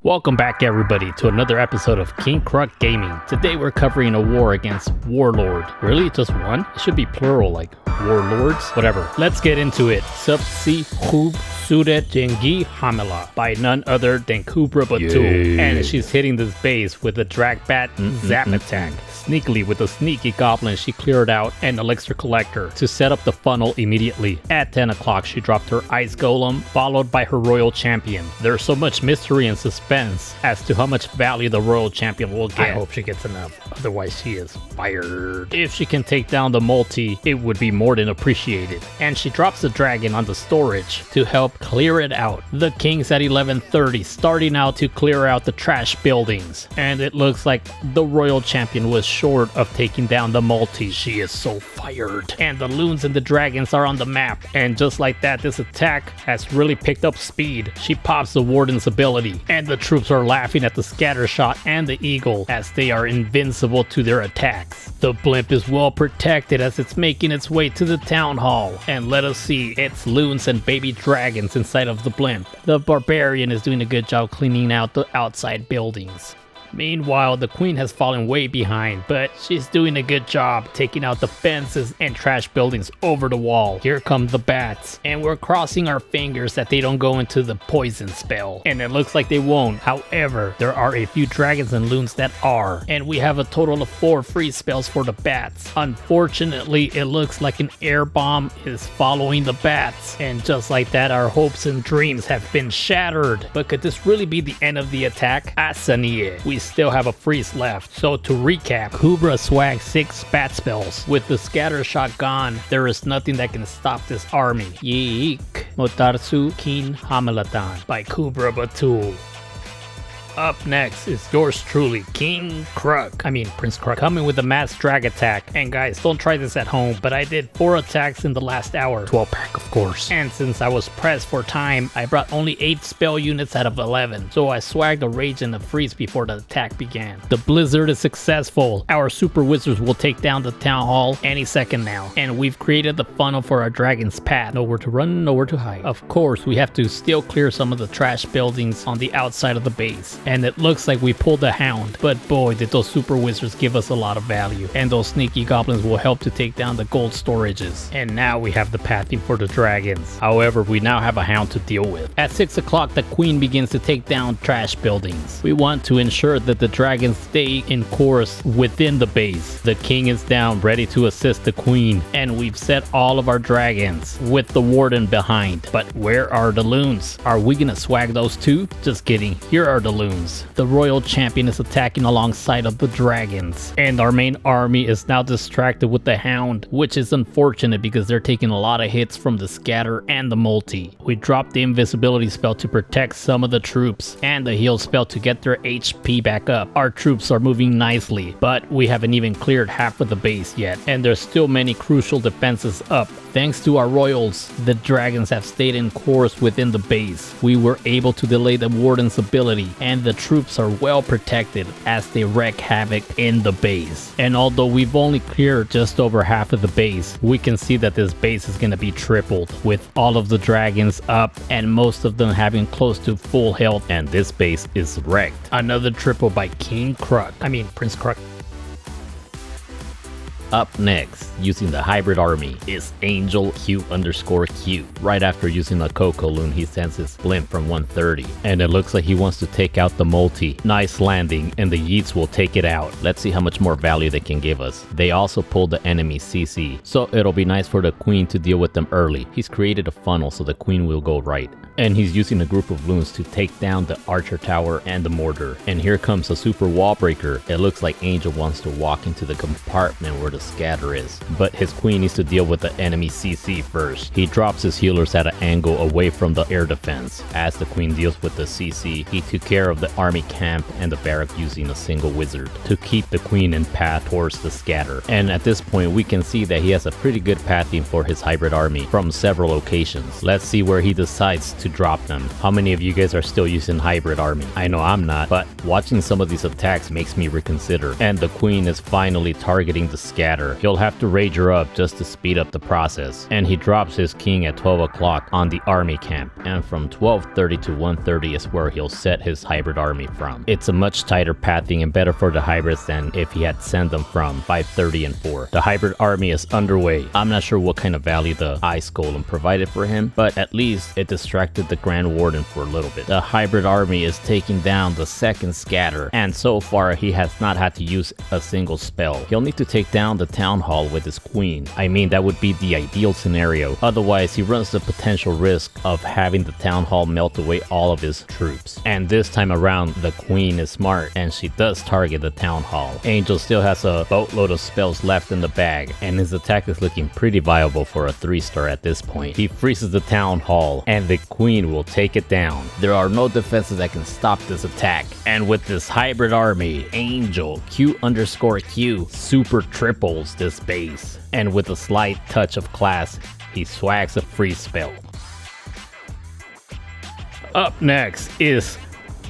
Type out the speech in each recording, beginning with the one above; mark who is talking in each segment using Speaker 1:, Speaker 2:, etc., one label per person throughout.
Speaker 1: Welcome back everybody to another episode of King Kruk Gaming. Today we're covering a war against Warlord. Really? Just one? It should be plural, like warlords? Whatever. Let's get into it. Subsi Hub Sudet Jengi Hamila by none other than Kubra Batul. And she's hitting this base with a drag bat zap attack. Sneakily with a sneaky goblin she cleared out an elixir collector to set up the funnel immediately. At 10 o'clock she dropped her ice golem followed by her royal champion. There's so much mystery and suspense as to how much value the royal champion will get. I hope she gets enough, otherwise she is fired. If she can take down the multi, it would be more than appreciated. And she drops the dragon on the storage to help clear it out. The king's at 11:30 starting out to clear out the trash buildings. And it looks like the royal champion was short of taking down the multi. She is so fired. And the loons and the dragons are on the map. And just like that, this attack has really picked up speed. She pops the warden's ability. And the troops are laughing at the scatter shot and the eagle as they are invincible to their attacks. The blimp is well protected as it's making its way to the town hall. And let us see its loons and baby dragons inside of the blimp. The barbarian is doing a good job cleaning out the outside buildings. Meanwhile, the queen has fallen way behind, but she's doing a good job taking out the fences and trash buildings over the wall. Here come the bats, and we're crossing our fingers that they don't go into the poison spell. And it looks like they won't. However, there are a few dragons and loons that are, and we have a total of 4 free spells for the bats. Unfortunately, it looks like an air bomb is following the bats, and just like that, our hopes and dreams have been shattered. But could this really be the end of the attack? Asanie. We still have a freeze left. So to recap, Kubra swagged 6 bat spells. With the scatter shot gone, there is nothing that can stop this army. Yeek. Motarsu Kin Hamalatan by Kubra Batul. Up next is yours truly, King Kruk. Prince Kruk, coming with a mass drag attack. And guys, don't try this at home, but I did 4 attacks in the last hour. 12 pack, of course. And since I was pressed for time, I brought only 8 spell units out of 11. So I swagged a rage and a freeze before the attack began. The blizzard is successful. Our super wizards will take down the town hall any second now. And we've created the funnel for our dragon's path. Nowhere to run, nowhere to hide. Of course, we have to still clear some of the trash buildings on the outside of the base. And it looks like we pulled the hound, but boy did those super wizards give us a lot of value, and those sneaky goblins will help to take down the gold storages. And now we have the pathing for the dragons. However, we now have a hound to deal with. At 6 o'clock the queen begins to take down trash buildings. We want to ensure that the dragons stay in course within the base. The king is down ready to assist the queen, and we've set all of our dragons with the warden behind. But where are the loons? Are we gonna swag those too? Just kidding, here are the loons. The royal champion is attacking alongside of the dragons, and our main army is now distracted with the hound, which is unfortunate because they're taking a lot of hits from the scatter and the multi. We dropped the invisibility spell to protect some of the troops and the heal spell to get their HP back up. Our troops are moving nicely, but we haven't even cleared half of the base yet, and there's still many crucial defenses up. Thanks to our royals, the dragons have stayed in course within the base. We were able to delay the warden's ability, and the troops are well protected as they wreak havoc in the base. And although we've only cleared just over half of the base, we can see that this base is going to be tripled, with all of the dragons up and most of them having close to full health, and this base is wrecked. Another triple by King Kruk. Prince Kruk. Up next, using the hybrid army, is Angel Q_Q. Right after using the Coco Loon, he sends his blimp from 130. And it looks like he wants to take out the multi. Nice landing, and the Yeets will take it out. Let's see how much more value they can give us. They also pulled the enemy CC, so it'll be nice for the queen to deal with them early. He's created a funnel so the queen will go right. And he's using a group of loons to take down the archer tower and the mortar. And here comes a super wall breaker. It looks like Angel wants to walk into the compartment where the scatter is, but his queen needs to deal with the enemy CC first. He drops his healers at an angle away from the air defense. As the queen deals with the CC, he took care of the army camp and the barrack using a single wizard to keep the queen in path towards the scatter. And at this point we can see that he has a pretty good pathing for his hybrid army from several locations. Let's see where he decides to drop them. How many of you guys are still using hybrid army? I know I'm not, but watching some of these attacks makes me reconsider. And the queen is finally targeting the scatter scatter. He'll have to rage her up just to speed up the process. And he drops his king at 12 o'clock on the army camp. And from 12:30 to 1:30 is where he'll set his hybrid army from. It's a much tighter pathing and better for the hybrids than if he had sent them from 5:30 and 4. The hybrid army is underway. I'm not sure what kind of value the Ice Golem provided for him, but at least it distracted the Grand Warden for a little bit. The hybrid army is taking down the second scatter, and so far he has not had to use a single spell. He'll need to take down the town hall with his queen. I mean, that would be the ideal scenario. Otherwise, he runs the potential risk of having the town hall melt away all of his troops. And this time around, the queen is smart and she does target the town hall. Angel still has a boatload of spells left in the bag, and his attack is looking pretty viable for a 3-star at this point. He freezes the town hall and the queen will take it down. There are no defenses that can stop this attack. And with this hybrid army, Angel Q_Q super triples this base. And with a slight touch of class, he swags a free spell. Up next is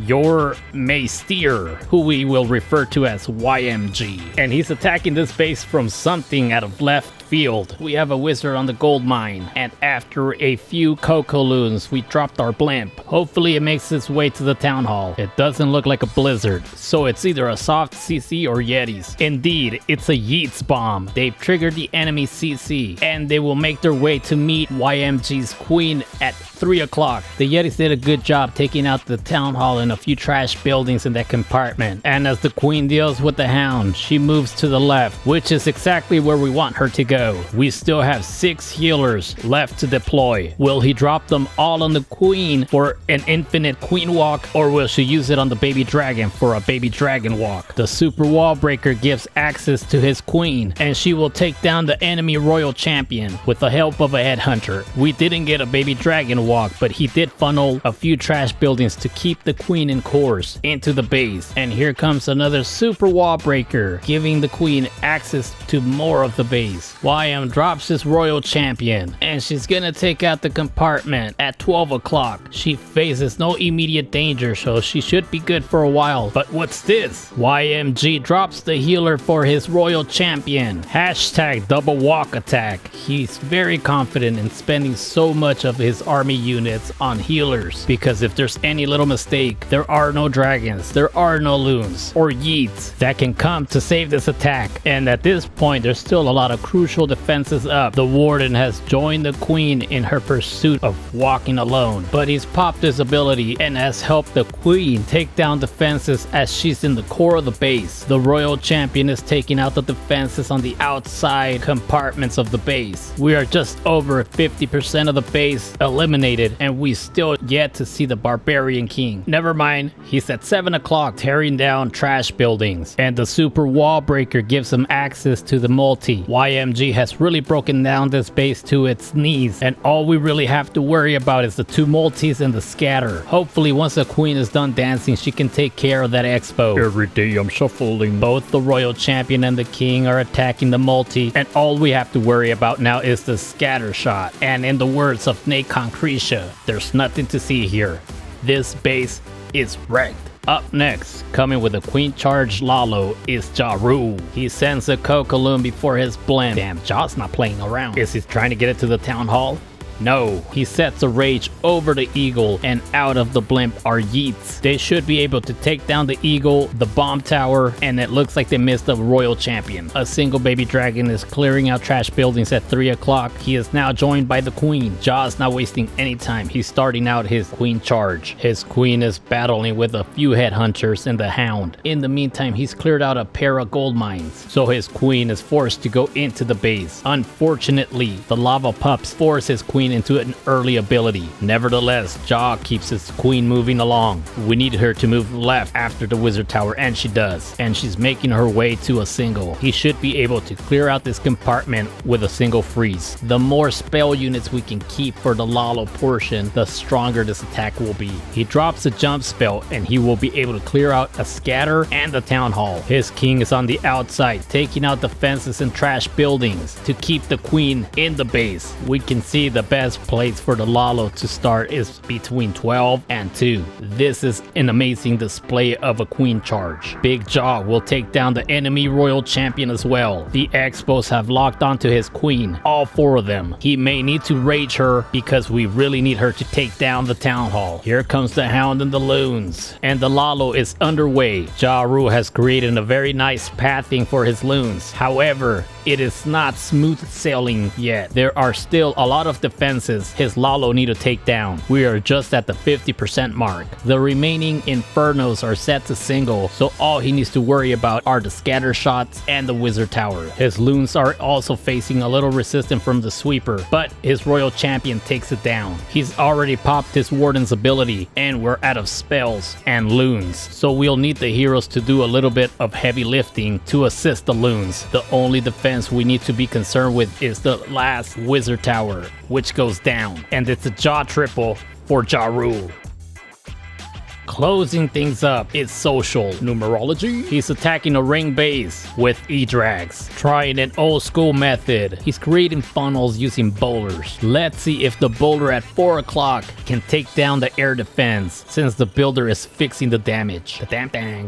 Speaker 1: your Maester, who we will refer to as YMG. And he's attacking this base from something out of left field. We have a wizard on the gold mine, and after a few Coco Loons, we dropped our blimp. Hopefully it makes its way to the town hall. It doesn't look like a blizzard, so it's either a soft CC or Yetis. Indeed, it's a Yeats bomb. They've triggered the enemy CC, and they will make their way to meet YMG's queen at 3 o'clock. The Yetis did a good job taking out the town hall and a few trash buildings in that compartment. And as the queen deals with the hound, she moves to the left, which is exactly where we want her to go. We still have 6 healers left to deploy. Will he drop them all on the queen for an infinite queen walk, or will she use it on the baby dragon for a baby dragon walk? The super wall breaker gives access to his queen, and she will take down the enemy royal champion with the help of a headhunter. We didn't get a baby dragon walk, but he did funnel a few trash buildings to keep the queen in course into the base. And here comes another super wall breaker, giving the queen access to more of the base. YM drops his royal champion, and she's gonna take out the compartment at 12 o'clock. She faces no immediate danger, so she should be good for a while. But what's this? YMG drops the healer for his royal champion. Hashtag double walk attack. He's very confident in spending so much of his army units on healers, because if there's any little mistake, there are no dragons, there are no loons or yeets that can come to save this attack. And at this point, there's still a lot of crucial defenses up. The warden has joined the queen in her pursuit of walking alone, but he's popped his ability and has helped the queen take down defenses as she's in the core of the base. The royal champion is taking out the defenses on the outside compartments of the base. We are just over 50% of the base eliminated, and we still yet to see the barbarian king. Never mind, he's at 7 o'clock tearing down trash buildings, and the super wall breaker gives him access to the multi. YMG has really broken down this base to its knees, and all we really have to worry about is the 2 multis and the scatter. Hopefully once the queen is done dancing, she can take care of that expo. Every day I'm shuffling. Both the royal champion and the king are attacking the multi, and all we have to worry about now is the scatter shot. And in the words of Nate Concretia, there's nothing to see here. This base is wrecked. Up next, coming with a queen charge Lalo, is Ja Rule. He sends a Coco Loon before his blimp. Damn, Ja's not playing around. Is he trying to get it to the town hall? No, he sets a rage over the eagle, and out of the blimp are yeets. They should be able to take down the eagle, the bomb tower, and it looks like they missed the royal champion. A single baby dragon is clearing out trash buildings at 3 o'clock. He is now joined by the queen. Ja's not wasting any time. He's starting out his queen charge. His queen is battling with a few headhunters and the hound. In the meantime, he's cleared out a pair of gold mines, so his queen is forced to go into the base. Unfortunately, the lava pups force his queen into an early ability. Nevertheless, Ja keeps his queen moving along. We need her to move left after the wizard tower, and she does. And she's making her way to a single. He should be able to clear out this compartment with a single freeze. The more spell units we can keep for the Lalo portion, the stronger this attack will be. He drops a jump spell, and he will be able to clear out a scatter and the town hall. His king is on the outside, taking out the fences and trash buildings to keep the queen in the base. We can see the best place for the Lalo to start is between 12 and 2. This is an amazing display of a queen charge. Big Jaw will take down the enemy royal champion as well. The Expos have locked onto his queen, all 4 of them. He may need to rage her because we really need her to take down the town hall. Here comes the Hound and the loons, and the Lalo is underway. Ja Rule has created a very nice pathing for his loons. However, it is not smooth sailing yet. There are still a lot of defenses his Lalo need to take down. We are just at the 50% mark. The remaining Infernos are set to single, so all he needs to worry about are the scatter shots and the wizard tower. His loons are also facing a little resistance from the sweeper, but his royal champion takes it down. He's already popped his warden's ability, and we're out of spells and loons, so we'll need the heroes to do a little bit of heavy lifting to assist the loons. The only defense we need to be concerned with is the last wizard tower, which goes down, and it's a jaw triple for Ja Rule. Closing things up is social numerology. He's attacking a ring base with E-Drags, trying an old school method. He's creating funnels using boulders. Let's see if the boulder at 4 o'clock can take down the air defense, since the builder is fixing the damage.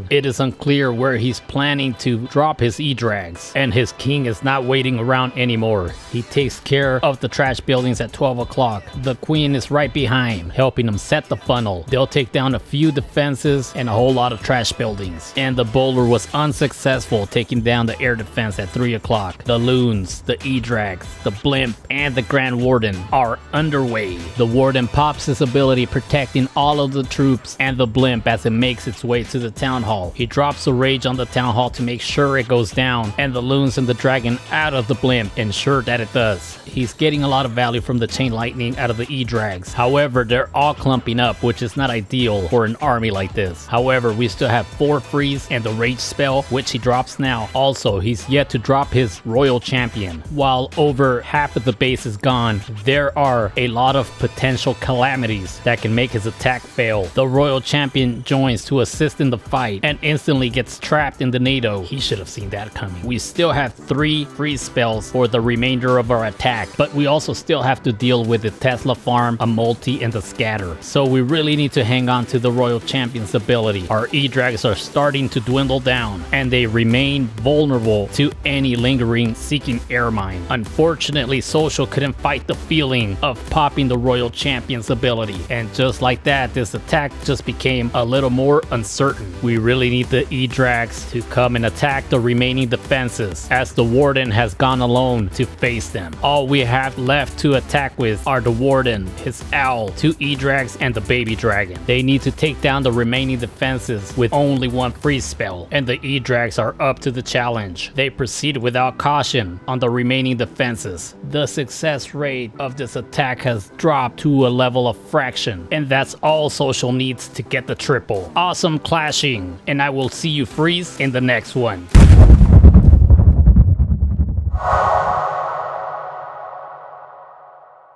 Speaker 1: It is unclear where he's planning to drop his E-Drags, and his king is not waiting around anymore. He takes care of the trash buildings at 12 o'clock. The queen is right behind, helping him set the funnel. They'll take down a few defenses and a whole lot of trash buildings, and the boulder was unsuccessful, taking down the air defense at 3 o'clock. The loons, the E-Drags, the blimp, and the Grand Warden are underway. The Warden pops his ability, protecting all of the troops and the blimp as it makes its way to the town hall. He drops a rage on the town hall to make sure it goes down, and the loons and the dragon out of the blimp ensure that it does. He's getting a lot of value from the chain lightning out of the E-Drags. However, they're all clumping up, which is not ideal for an army like this. However, we still have 4 freeze and the rage spell, which he drops now. Also, he's yet to drop his royal champion. While over half of the base is gone, there are a lot of potential calamities that can make his attack fail. The royal champion joins to assist in the fight and instantly gets trapped in the NATO. He should have seen that coming. We still have 3 freeze spells for the remainder of our attack, but we also still have to deal with the Tesla farm, a multi, and the scatter. So we really need to hang on to the royal champion's ability. Our E-Drags are starting to dwindle down, and they remain vulnerable to any lingering seeking air mine. Unfortunately, Social couldn't fight the feeling of popping the royal champion's ability, and just like that, this attack just became a little more uncertain. We really need the E-Drags to come and attack the remaining defenses, as the Warden has gone alone to face them. All we have left to attack with are the Warden, his owl, 2 E-Drags, and the baby dragon. They need to take down the remaining defenses with only 1 freeze spell, and the E-Drags are up to the challenge. They proceed without caution on the remaining defenses. The success rate of this attack has dropped to a level of fraction, and that's all Social needs to get the triple. Awesome clashing, and I will see you freeze in the next one.